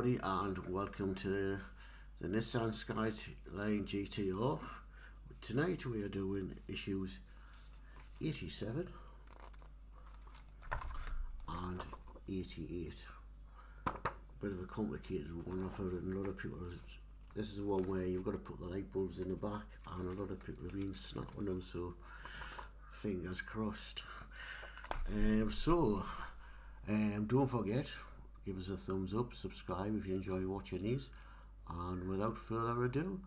everybody, and welcome to the Nissan Skyline GTR. Tonight we are doing issues 87 and 88. Bit of a complicated one. I've heard a lot of people. This is the one where you've got to put the light bulbs in the back, and a lot of people have been snapping them, so fingers crossed. Don't forget, give us a thumbs up, subscribe if you enjoy watching these, and without further ado,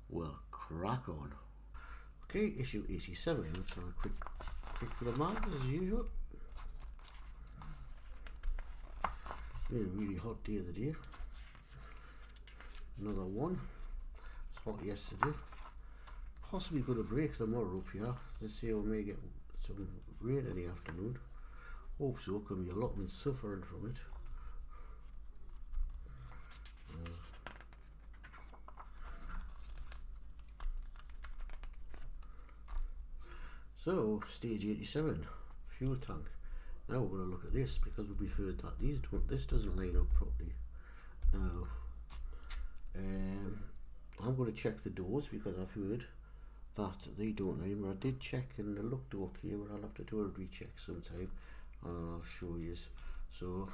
we'll crack on. Okay, issue 87. Let's have a quick for the mag as usual. Really hot day of the day. Another one. It's hot yesterday. Possibly going to break tomorrow up here. Let's see, we may get some rain in the afternoon. Hope so, because my allotment's suffering from it. So, stage 87, fuel tank. Now we're going to look at this, because we've heard that this doesn't line up properly. Now, I'm going to check the doors, because I've heard that they don't line. I did check and they looked okay, but I'll have to do a recheck sometime, and I'll show you. So,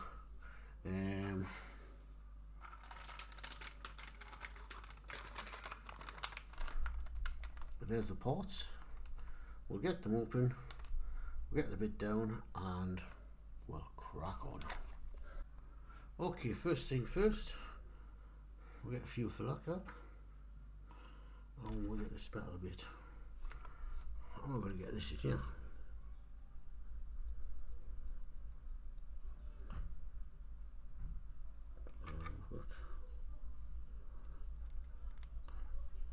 but there's the parts. We'll get them open, we'll get the bit down, and we'll crack on. Okay, first thing first, we'll get a fuel filler cap, and we'll get the speller bit. And we're going to get this in here.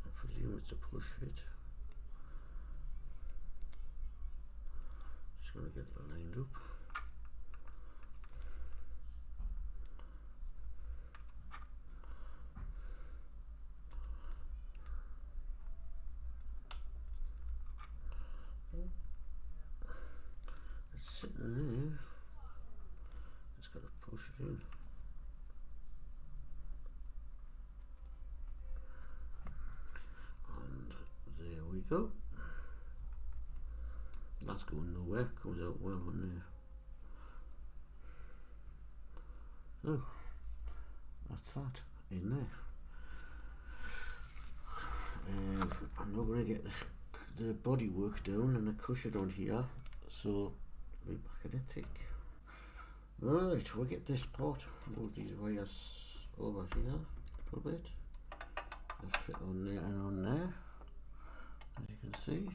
I presume it's a push fit. Just going to get it lined up. It's sitting there. Just got to push it in. And there we go. That's going nowhere, comes out well on there. So, that's that in there. I'm not going to get the body work down and the cushion on here, so I'll be back in a tick. Right, we'll get this part, move these wires over here a little bit. They'll fit on there and on there, as you can see.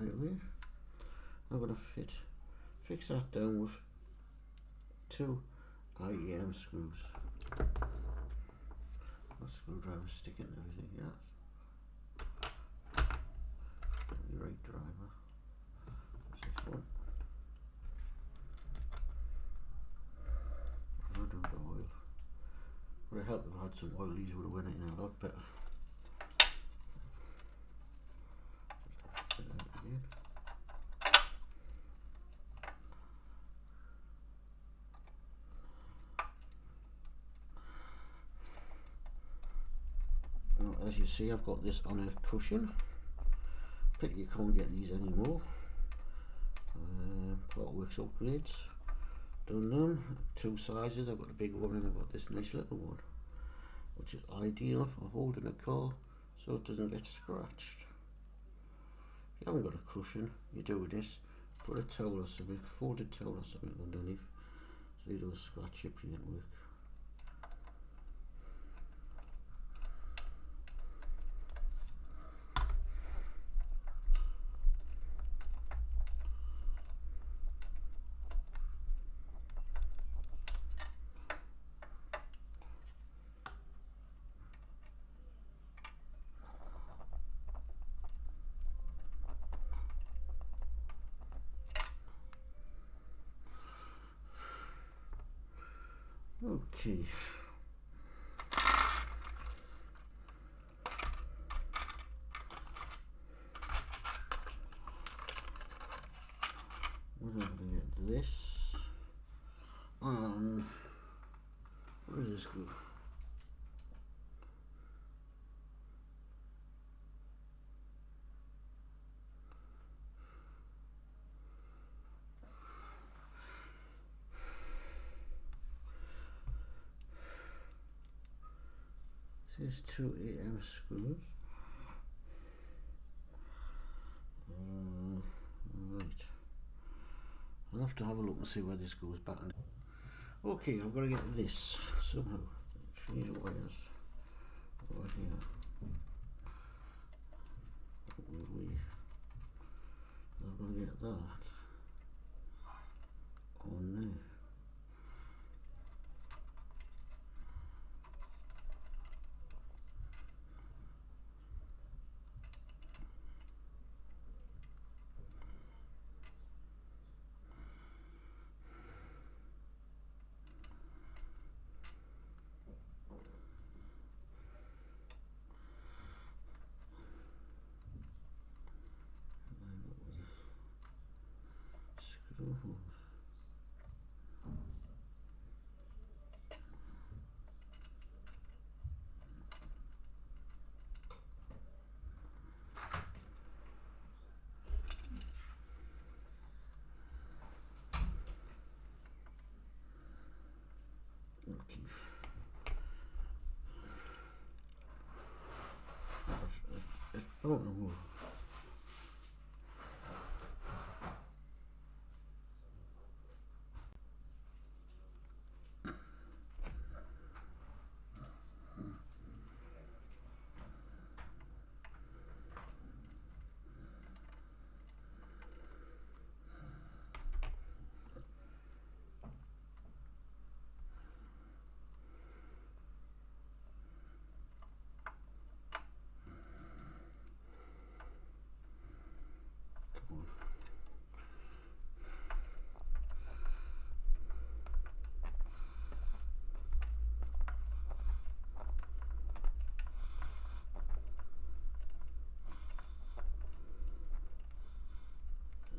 Right way. I'm going to fix that down with 2 IEM screws. My screwdriver sticking and everything, yes. Get the right driver. That's this one. I don't know the oil. Would have helped if I had some oil, these would have went in a lot better. As you see, I've got this on a cushion. But you can't get these anymore. Partworks upgrades. Done them. 2 sizes. I've got a big one and I've got this nice little one, which is ideal for holding a car so it doesn't get scratched. If you haven't got a cushion, you're doing this. Put a towel or something, folded towel or something underneath, so you don't scratch your paintwork. Okay. What am I going to get the screw. There's 2 AM screws. Right. I'll have to have a look and see where this goes back. Okay, I've got to get this somehow. These wires right here. I've got to get that on there. Okay. I don't know.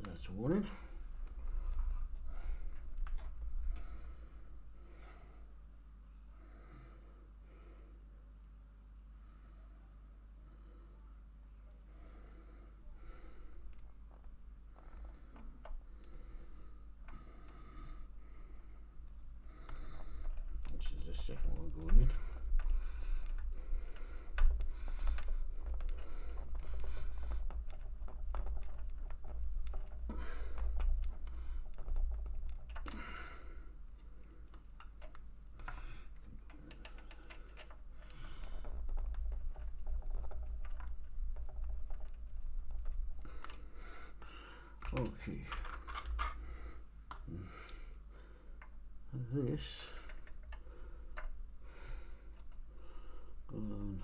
That's a warning. This is the second one going in. Okay, this goes on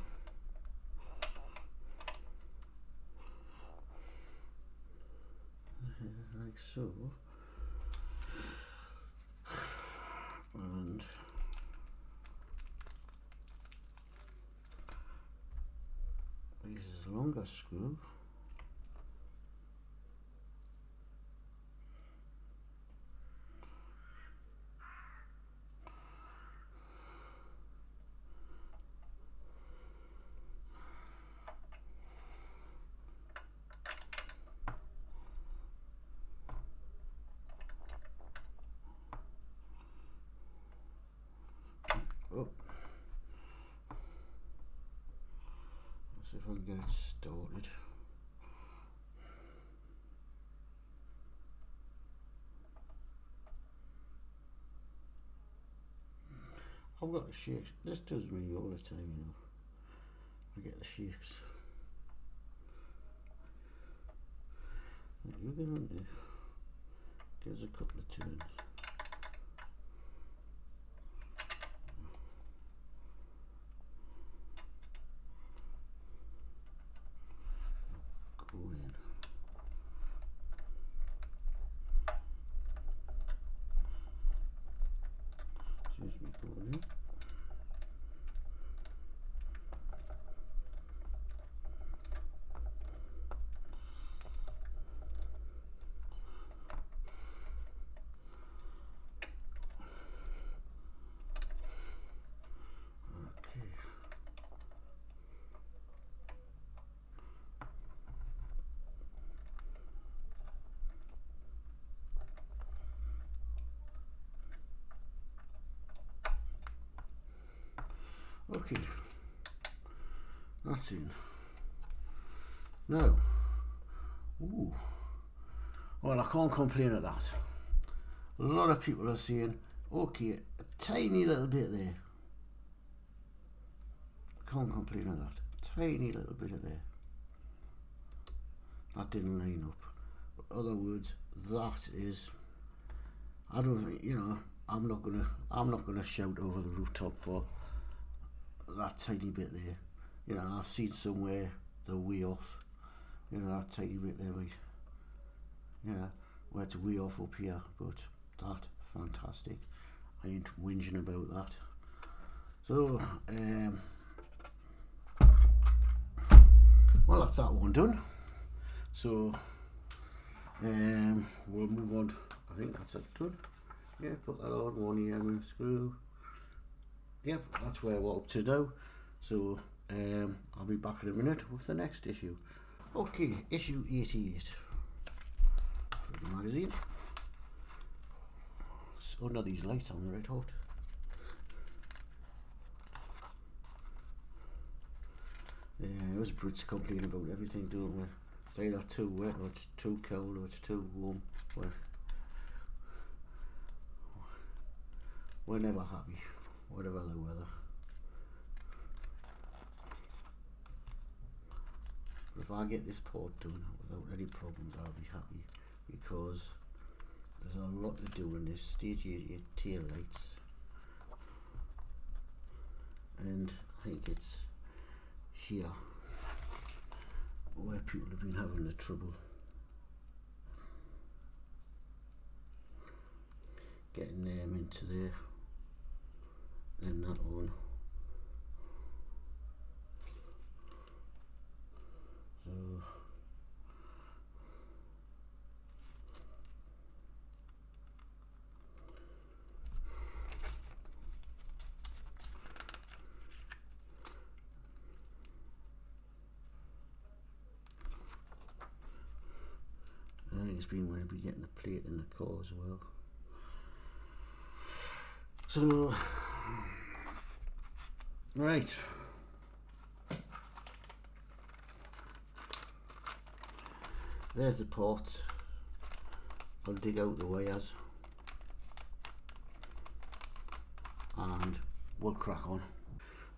like so, and this is a longer screw. Oh, let's see if I can get it started. I've got the shakes. This does me all the time, you know. I get the shakes. You get on there. Gives a couple of turns. Go in. Excuse me, going in. Okay, that's in. Now, ooh, well, I can't complain of that. A lot of people are saying, okay, a tiny little bit there. Can't complain of that. Tiny little bit of there. That didn't line up. In other words, that is, I don't think, you know, I'm not gonna shout over the rooftop for that tiny bit there. You know, I've seen somewhere they're way off. You know, that tiny bit there, right? Yeah, where it's way off up here, but that fantastic. I ain't whinging about that. So, well, that's that one done. So, we'll move on. I think that's it done. Yeah, put that on, one EM screw. Yep, that's where we're up to now. So, I'll be back in a minute with the next issue. Okay, issue 88 for the magazine. Oh no, these lights on red hot. Yeah, those Brits complain about everything, don't we? It's either too wet or it's too cold or it's too warm. We're never happy, whatever the weather. But if I get this port done without any problems, I'll be happy, because there's a lot to do in this stage 88 tail lights, and I think it's here where people have been having the trouble getting them into there, and that on. So I think it's been going to be getting a plate in the car as well. So, right. There's the port. I'll dig out the wires and we'll crack on.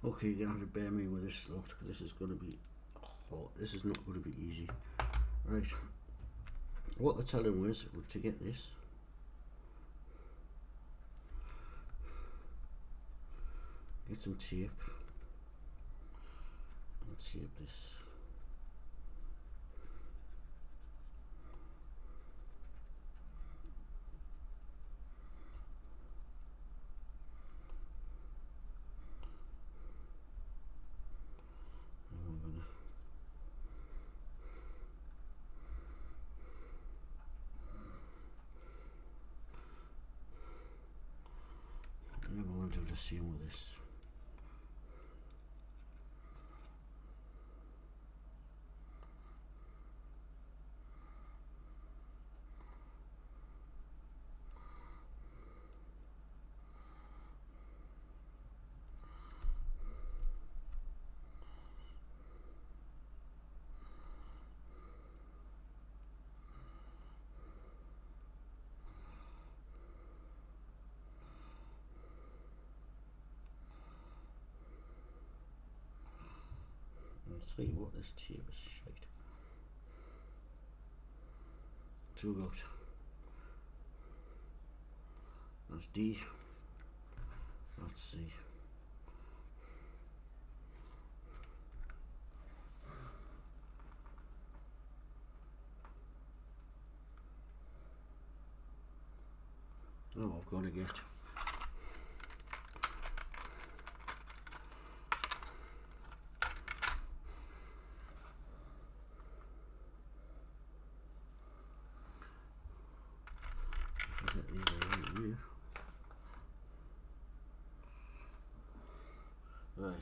Okay, you're gonna have to bear me with this lot, because this is gonna be hot. This is not gonna be easy. Right. What they're telling was to get this, get some tape and tape this. I'm going to do the same with this. I'll tell you what, this tape is shite. Too good. That's D. That's C. Oh, I've got to get. Right,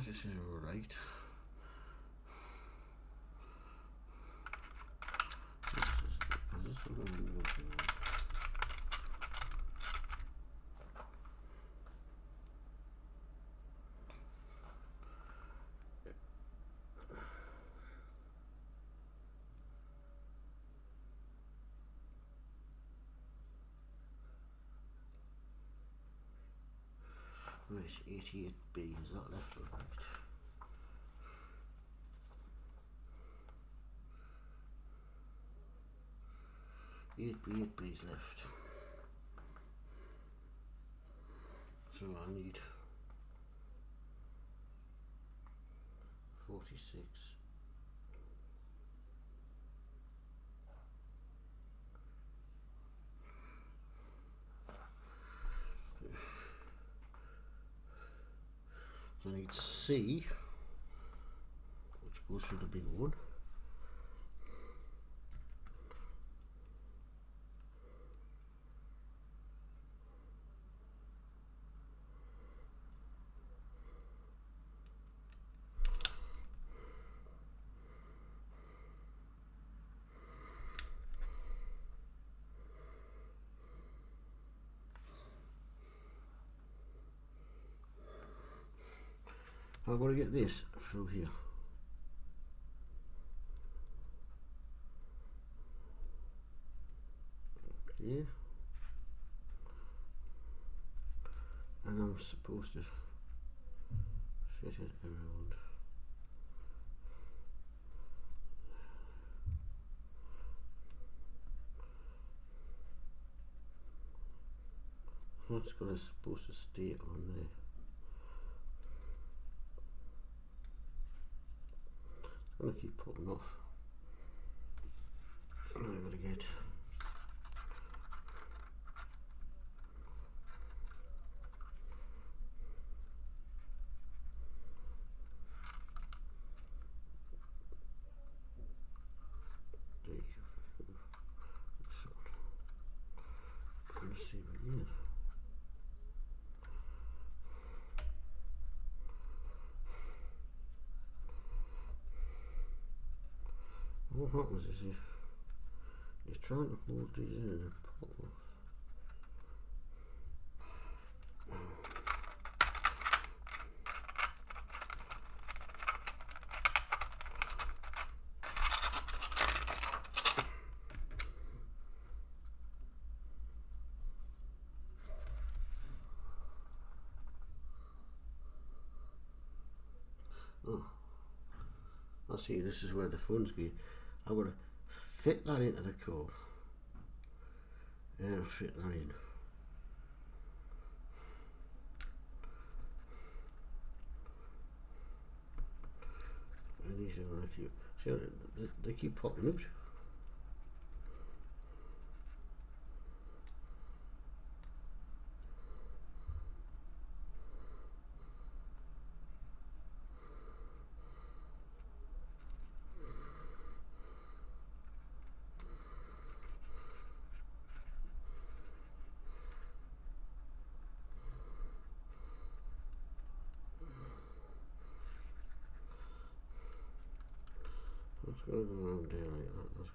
as this is alright. Is this the one I'm looking at? Right, 88B, is that left or right? Eight B is left. So I need 46. So I need C, which goes through the big one. I've got to get this through here. Okay. And I'm supposed to set it around. That's supposed to stay on there. I'm going to keep popping off. And I'm going to get let's see again. What happens is you're trying to hold these in and pop off. Oh, I see, this is where the funds go. I've got to fit that into the core and fit that in. And these are going to keep, see, they keep popping out. It's going to go around there like that.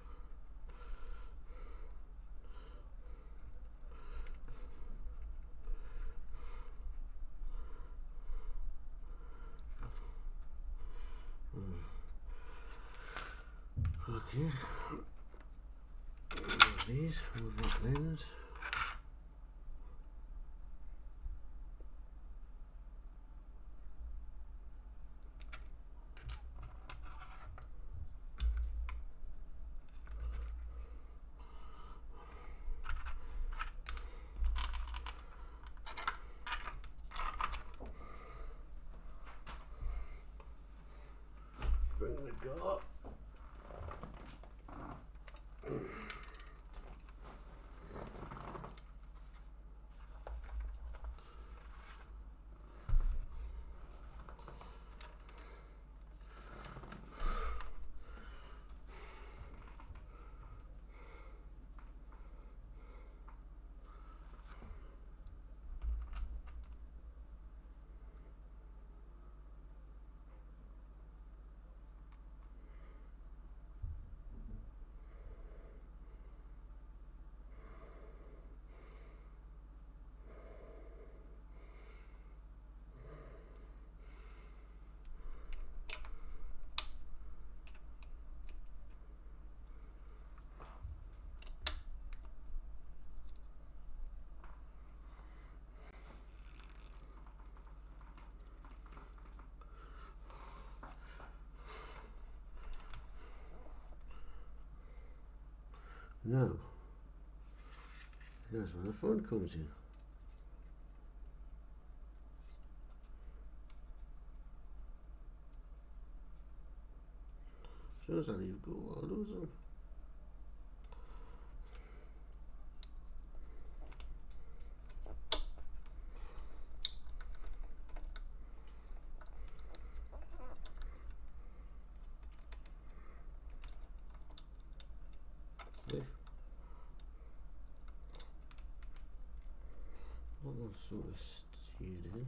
Okay. There's these, move that lens. Bring the car. Now, here's where the fun comes in. As soon as I leave go, I'll lose them. See? Almost sort of stayed in.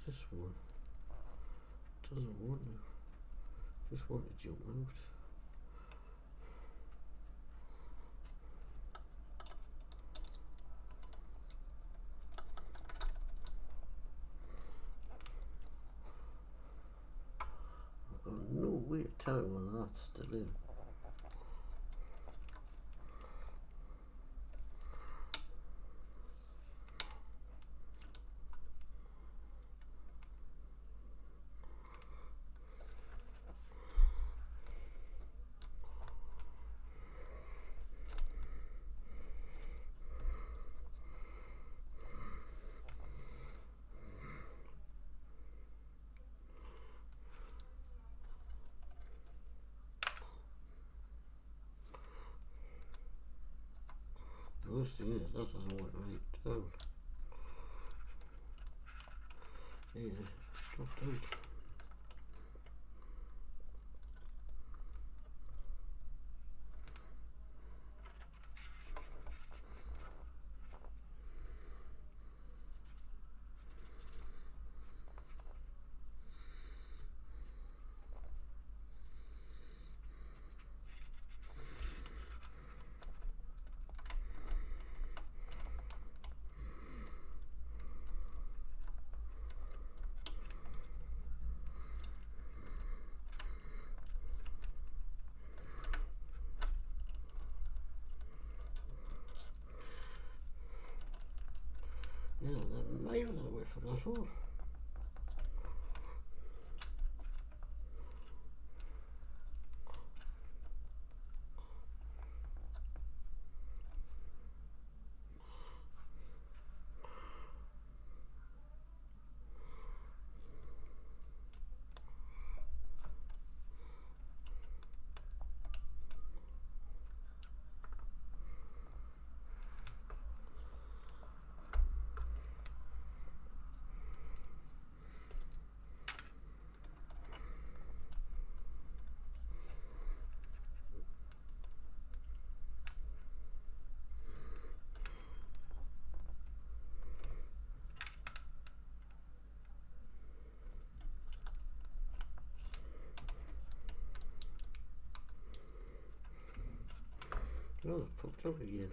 This one doesn't want to, just want to jump out. I've got no way of telling whether that's still in. The worst thing is that doesn't want to right down. Yeah, it's dropped out. Yeah, they're miles away from that hole. Oh, it's popped up again.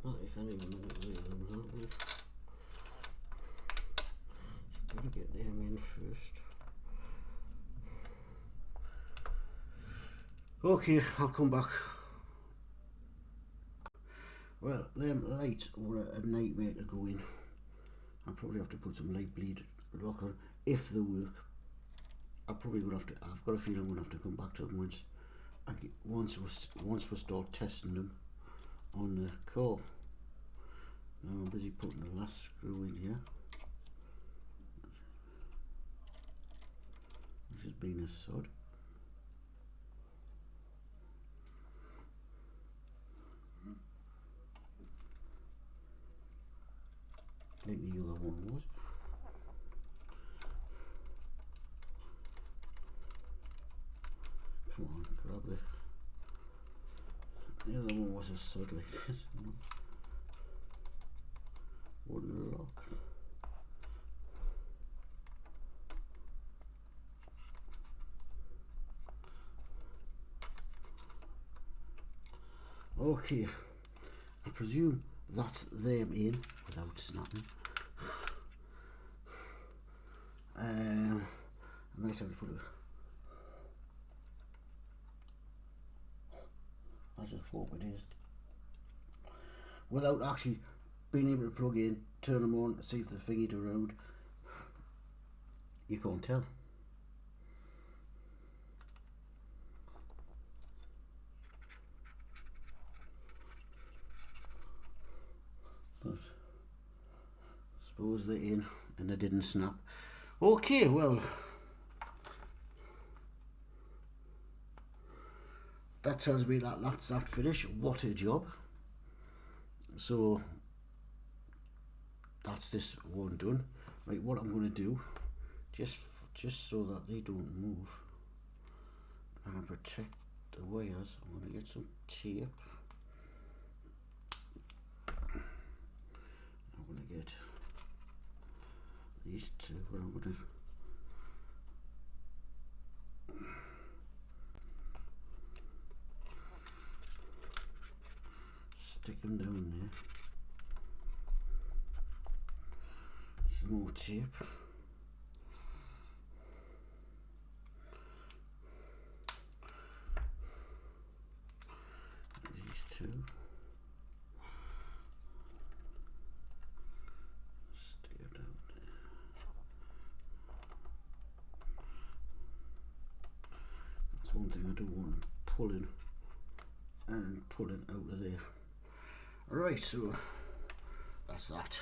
Oh, you can't even manipulate them, can't you? Just gotta get them in first. Okay, I'll come back. Well, them lights were a nightmare to go in. I'll probably have to put some light bleed lock on if they work. I'll probably gonna have to. I've got a feeling I'm gonna have to come back to them once we start testing them on the car. Now I'm busy putting the last screw in here. just being a sod. Like the other one was. Come on, grab the other one was a sod like this. Wouldn't lock. Okay, I presume that's them in without snapping. I might have to put it. I just hope it is. Without actually being able to plug in, turn them on, see if the thingy around. You can't tell. But I suppose they're in and they didn't snap. Okay, well, that tells me that that's that finish. What a job. So that's this one done. Right, what I'm going to do, just so that they don't move and protect the wires, I'm going to get some tape. I'm going to get these two, but I'm going to stick them down there. Some more tape. These two. Stick it down there. That's one thing I don't want pulling and pulling out of there. Right, so that's that.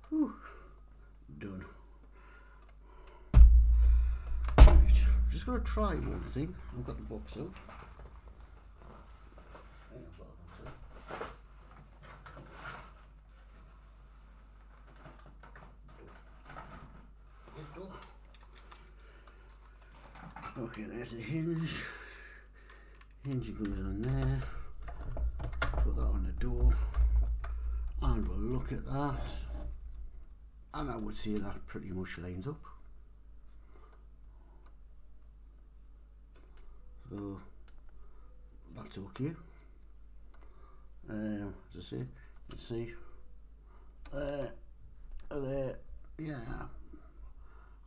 Whew. Done. Right, I'm just going to try one thing. I've got the box out. Okay, there's the hinge. Hinge goes on there. Put that on the door. And we'll look at that. And I would say that pretty much lines up. So that's okay. As I say, you see, yeah,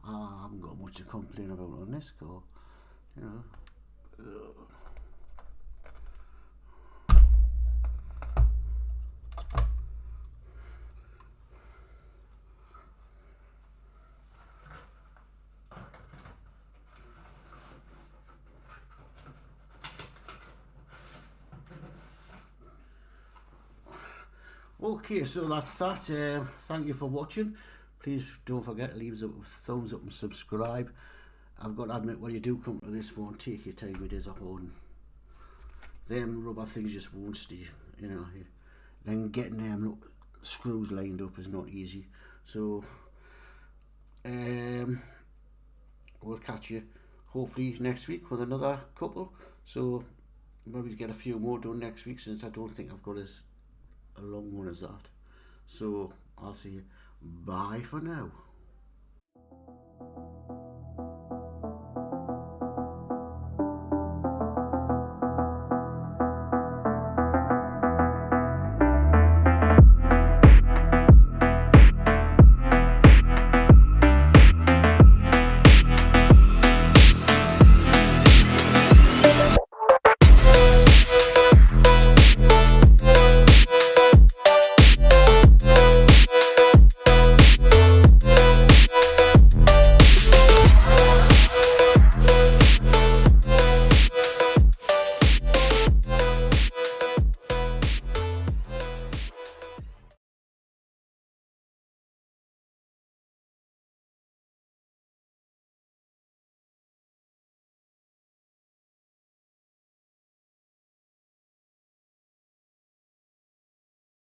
I haven't got much to complain about on this car, you know. Okay, so that's that. Thank you for watching. Please don't forget to leave us a thumbs up and subscribe. I've got to admit, when you do come to this one, take your time with this on. Them rubber things just won't stay, you know. Then getting them screws lined up is not easy. So we'll catch you hopefully next week with another couple. So maybe get a few more done next week, since I don't think I've got as a long one as that. So I'll see you. Bye for now.